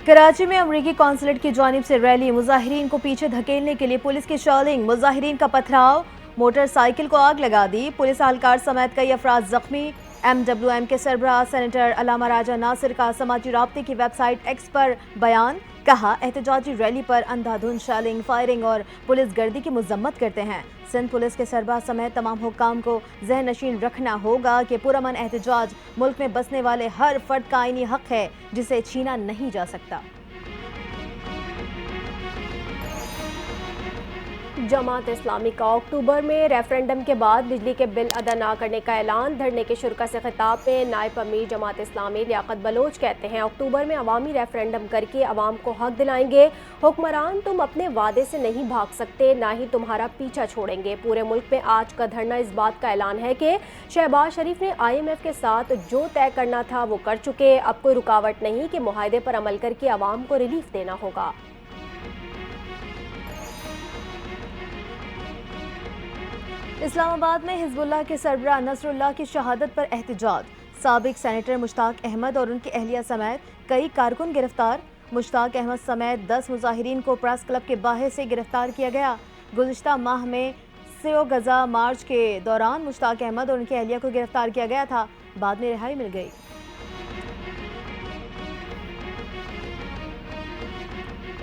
کراچی میں امریکی قونصلیٹ کی جانب سے ریلی، مظاہرین کو پیچھے دھکیلنے کے لیے پولیس کی شیلنگ، مظاہرین کا پتھراؤ، موٹر سائیکل کو آگ لگا دی، پولیس اہلکار سمیت کئی افراد زخمی۔ MWM کے سربراہ سینیٹر علامہ راجہ ناصر کا سماجی رابطے کی ویب سائٹ ایکس پر بیان، کہا احتجاجی ریلی پر اندھا دھند شیلنگ، فائرنگ اور پولیس گردی کی مذمت کرتے ہیں۔ سندھ پولیس کے سربراہ سمیت تمام حکام کو ذہن نشین رکھنا ہوگا کہ پرامن احتجاج ملک میں بسنے والے ہر فرد کا آئینی حق ہے جسے چھینا نہیں جا سکتا۔ جماعت اسلامی کا اکتوبر میں ریفرنڈم کے بعد بجلی کے بل ادا نہ کرنے کا اعلان۔ دھرنے کے شرکاء سے خطاب میں نائب امیر جماعت اسلامی لیاقت بلوچ کہتے ہیں، اکتوبر میں عوامی ریفرنڈم کر کے عوام کو حق دلائیں گے۔ حکمران تم اپنے وعدے سے نہیں بھاگ سکتے، نہ ہی تمہارا پیچھا چھوڑیں گے۔ پورے ملک میں آج کا دھرنا اس بات کا اعلان ہے کہ شہباز شریف نے IMF کے ساتھ جو طے کرنا تھا وہ کر چکے، اب کوئی رکاوٹ نہیں کہ معاہدے پر عمل کر کے عوام کو ریلیف دینا ہوگا۔ اسلام آباد میں حزب اللہ کے سربراہ نصر اللہ کی شہادت پر احتجاج، سابق سینیٹر مشتاق احمد اور ان کی اہلیہ سمیت کئی کارکن گرفتار۔ مشتاق احمد سمیت 10 مظاہرین کو پریس کلب کے باہر سے گرفتار کیا گیا۔ گزشتہ ماہ میں سیو غزہ مارچ کے دوران مشتاق احمد اور ان کی اہلیہ کو گرفتار کیا گیا تھا، بعد میں رہائی مل گئی۔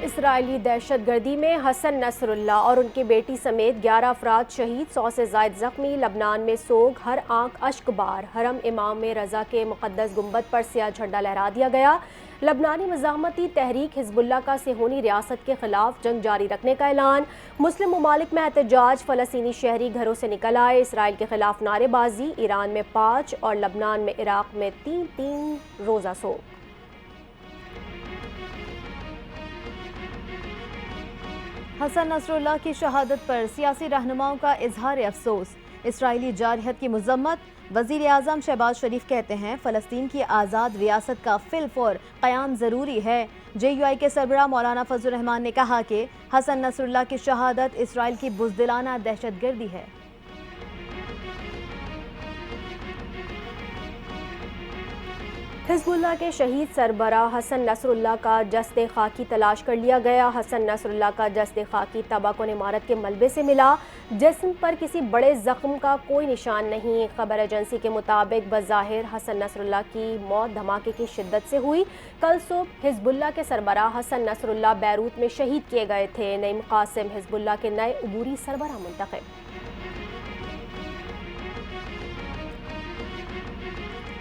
اسرائیلی دہشت گردی میں حسن نصر اللہ اور ان کی بیٹی سمیت 11 افراد شہید، 100 سے زائد زخمی۔ لبنان میں سوگ، ہر آنکھ اشک بار، حرم امام رضا کے مقدس گنبد پر سیاہ جھنڈا لہرا دیا گیا۔ لبنانی مزاحمتی تحریک حزب اللہ کا صہیونی ریاست کے خلاف جنگ جاری رکھنے کا اعلان۔ مسلم ممالک میں احتجاج، فلسطینی شہری گھروں سے نکل آئے، اسرائیل کے خلاف نعرے بازی، ایران میں 5 اور لبنان میں عراق میں 3 روزہ سوگ۔ حسن نصر اللہ کی شہادت پر سیاسی رہنماؤں کا اظہار افسوس، اسرائیلی جارحیت کی مذمت۔ وزیر اعظم شہباز شریف کہتے ہیں فلسطین کی آزاد ریاست کا فی الفور قیام ضروری ہے۔ JUI کے سربراہ مولانا فضل الرحمان نے کہا کہ حسن نصر اللہ کی شہادت اسرائیل کی بزدلانہ دہشت گردی ہے۔ حزب اللہ کے شہید سربراہ حسن نصر اللہ کا جسد خاکی تلاش کر لیا گیا۔ حسن نصر اللہ کا جسد خاکی تباہ کن عمارت کے ملبے سے ملا، جسم پر کسی بڑے زخم کا کوئی نشان نہیں۔ خبر ایجنسی کے مطابق بظاہر حسن نصر اللہ کی موت دھماکے کی شدت سے ہوئی۔ کل صبح حزب اللہ کے سربراہ حسن نصر اللہ بیروت میں شہید کیے گئے تھے۔ نعیم قاسم حزب اللہ کے نئے عبوری سربراہ منتخب۔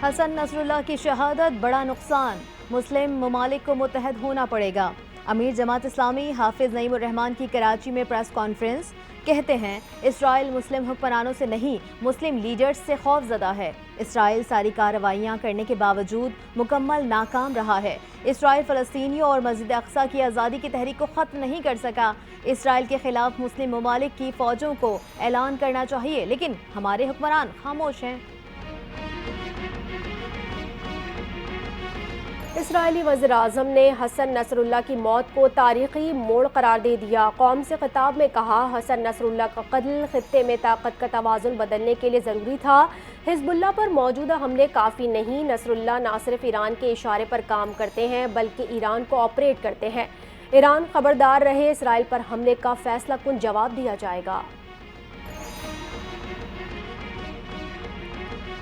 حسن نصر اللہ کی شہادت بڑا نقصان، مسلم ممالک کو متحد ہونا پڑے گا۔ امیر جماعت اسلامی حافظ نعیم الرحمان کی کراچی میں پریس کانفرنس، کہتے ہیں اسرائیل مسلم حکمرانوں سے نہیں مسلم لیڈرز سے خوف زدہ ہے۔ اسرائیل ساری کارروائیاں کرنے کے باوجود مکمل ناکام رہا ہے۔ اسرائیل فلسطینیوں اور مسجد اقصی کی آزادی کی تحریک کو ختم نہیں کر سکا۔ اسرائیل کے خلاف مسلم ممالک کی فوجوں کو اعلان کرنا چاہیے، لیکن ہمارے حکمران خاموش ہیں۔ اسرائیلی وزیر اعظم نے حسن نصر اللہ کی موت کو تاریخی موڑ قرار دے دیا۔ قوم سے خطاب میں کہا حسن نصر اللہ کا قتل خطے میں طاقت کا توازن بدلنے کے لیے ضروری تھا۔ حزب اللہ پر موجودہ حملے کافی نہیں۔ نصر اللہ نہ صرف ایران کے اشارے پر کام کرتے ہیں بلکہ ایران کو آپریٹ کرتے ہیں۔ ایران خبردار رہے، اسرائیل پر حملے کا فیصلہ کن جواب دیا جائے گا۔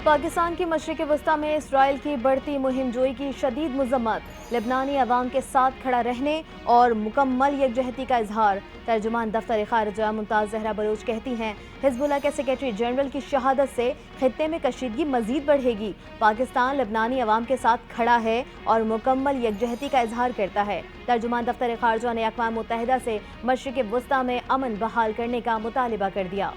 پاکستان کی مشرق وسطی میں اسرائیل کی بڑھتی مہم جوئی کی شدید مذمت، لبنانی عوام کے ساتھ کھڑا رہنے اور مکمل یکجہتی کا اظہار۔ ترجمان دفتر خارجہ ممتاز زہرا بلوچ کہتی ہیں حزب اللہ کے سیکریٹری جنرل کی شہادت سے خطے میں کشیدگی مزید بڑھے گی۔ پاکستان لبنانی عوام کے ساتھ کھڑا ہے اور مکمل یکجہتی کا اظہار کرتا ہے۔ ترجمان دفتر خارجہ نے اقوام متحدہ سے مشرق وسطی میں امن بحال کرنے کا مطالبہ کر دیا۔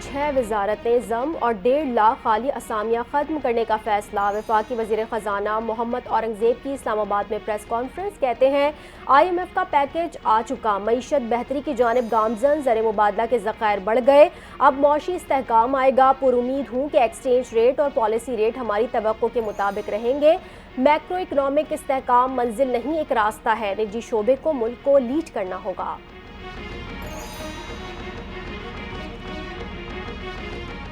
6 وزارتیں ضم اور 1.5 لاکھ خالی اسامیاں ختم کرنے کا فیصلہ۔ وفاقی وزیر خزانہ محمد اورنگزیب کی اسلام آباد میں پریس کانفرنس، کہتے ہیں IMF کا پیکیج آ چکا، معیشت بہتری کی جانب گامزن، زر مبادلہ کے ذخائر بڑھ گئے، اب معاشی استحکام آئے گا۔ پر امید ہوں کہ ایکسچینج ریٹ اور پالیسی ریٹ ہماری توقع کے مطابق رہیں گے۔ میکرو اکنامک استحکام منزل نہیں ایک راستہ ہے، نجی شعبے کو ملک کو لیڈ کرنا ہوگا۔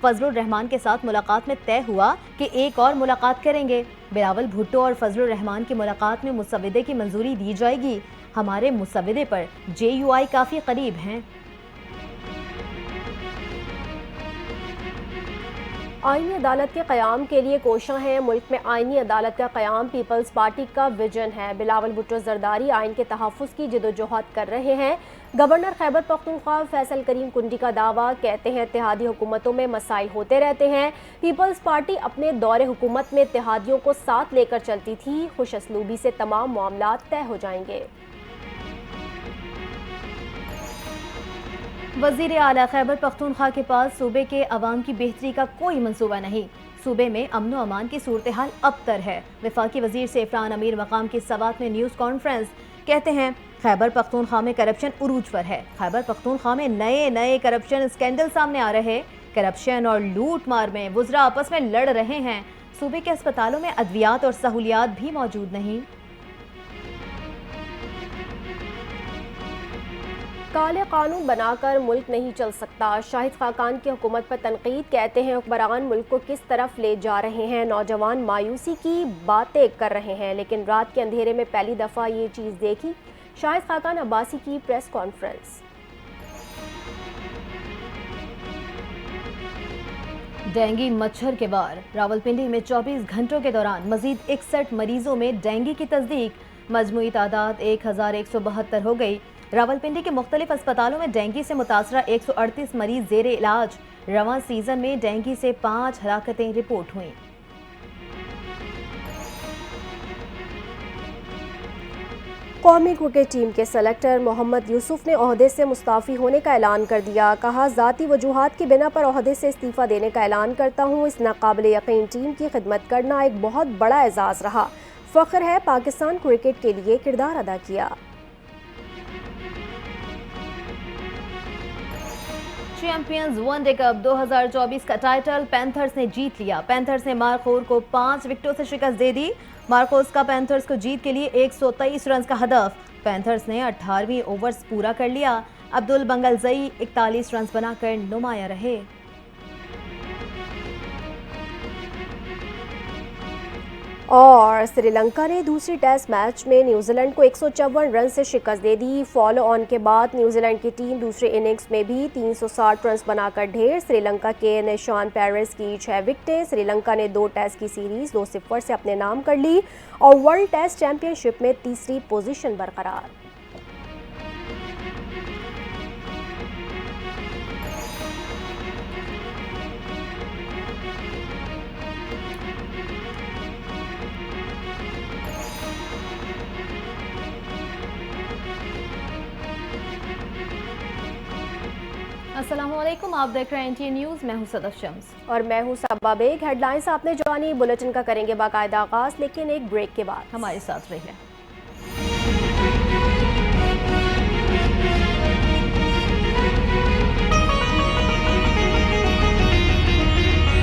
فضل الرحمان کے ساتھ ملاقات میں طے ہوا کہ ایک اور ملاقات کریں گے۔ بلاول بھٹو اور فضل الرحمان کی ملاقات میں مسودے کی منظوری دی جائے گی۔ ہمارے مسودے پر JUI کافی قریب ہیں۔ آئینی عدالت کے قیام کے لیے کوشاں ہیں۔ ملک میں آئینی عدالت کا قیام پیپلز پارٹی کا ویژن ہے۔ بلاول بھٹو زرداری آئین کے تحفظ کی جدوجہد کر رہے ہیں۔ گورنر خیبر پختونخوا فیصل کریم کنڈی کا دعویٰ، کہتے ہیں اتحادی حکومتوں میں مسائل ہوتے رہتے ہیں۔ پیپلز پارٹی اپنے دور حکومت میں اتحادیوں کو ساتھ لے کر چلتی تھی۔ خوش اسلوبی سے تمام معاملات طے ہو جائیں گے۔ وزیر اعلیٰ خیبر پختونخوا کے پاس صوبے کے عوام کی بہتری کا کوئی منصوبہ نہیں۔ صوبے میں امن و امان کی صورتحال ابتر ہے۔ وفاقی وزیر سیفران امیر مقام کی سوات میں نیوز کانفرنس، کہتے ہیں خیبر پختونخوا میں کرپشن عروج پر ہے۔ خیبر پختونخوا میں نئے کرپشن اسکینڈل سامنے آ رہے۔ کرپشن اور لوٹ مار میں وزراء آپس میں لڑ رہے ہیں۔ صوبے کے اسپتالوں میں ادویات اور سہولیات بھی موجود نہیں۔ کالے قانون بنا کر ملک نہیں چل سکتا۔ شاہد خاقان کی حکومت پر تنقید، کہتے ہیں حکمران ملک کو کس طرف لے جا رہے ہیں۔ نوجوان مایوسی کی باتیں کر رہے ہیں لیکن رات کے اندھیرے میں پہلی دفعہ یہ چیز دیکھی۔ شاہد خاقان عباسی کی پریس کانفرنس۔ ڈینگی مچھر کے وار، راولپنڈی میں 24 گھنٹوں کے دوران مزید 61 مریضوں میں ڈینگی کی تصدیق، مجموعی تعداد 1172 ہو گئی۔ راولپنڈی کے مختلف اسپتالوں میں ڈینگی سے متاثرہ 138 مریض زیر علاج۔ رواں سیزن میں ڈینگی سے 5 ہلاکتیں رپورٹ ہوئیں۔ قومی کرکٹ ٹیم کے سلیکٹر محمد یوسف نے عہدے سے مستعفی ہونے کا اعلان کر دیا۔ کہا، ذاتی وجوہات کی بنا پر عہدے سے استعفیٰ دینے کا اعلان کرتا ہوں۔ اس ناقابل یقین ٹیم کی خدمت کرنا ایک بہت بڑا اعزاز رہا۔ فخر ہے پاکستان کرکٹ کے لیے کردار ادا کیا۔ چیمپئنز ون ڈے کپ 2024 کا ٹائٹل پینتھرز نے جیت لیا۔ پینتھرز نے مارخور کو 5 وکٹوں سے شکست دے دی۔ مارکوس کا پینتھرز کو جیت کے لیے 123 رنز کا ہدف۔ پینتھرز نے 18ویں اوورز پورا کر لیا۔ عبدالبنگلزئی 41 رنز بنا کر نمایاں رہے۔ اور سری لنکا نے دوسری ٹیسٹ میچ میں نیوزی لینڈ کو 154 رن سے شکست دے دی۔ فالو آن کے بعد نیوزی لینڈ کی ٹیم دوسرے اننگز میں بھی 360 رنز بنا کر ڈھیر۔ سری لنکا کے نشان پیرس کی 6 وکٹیں۔ سری لنکا نے 2 ٹیسٹ کی سیریز 2-0 سے اپنے نام کر لی اور ورلڈ ٹیسٹ چیمپئن شپ میں تیسری پوزیشن برقرار۔ السلام علیکم، آپ دیکھ رہے ہیں NTA نیوز، میں ہوں صدف شمس اور میں ہوں صبا بیگ۔ ہیڈ لائنز آپ نے جانی، بلیٹن کا کریں گے باقاعدہ آغاز، لیکن ایک بریک کے بعد ہمارے ساتھ رہیے۔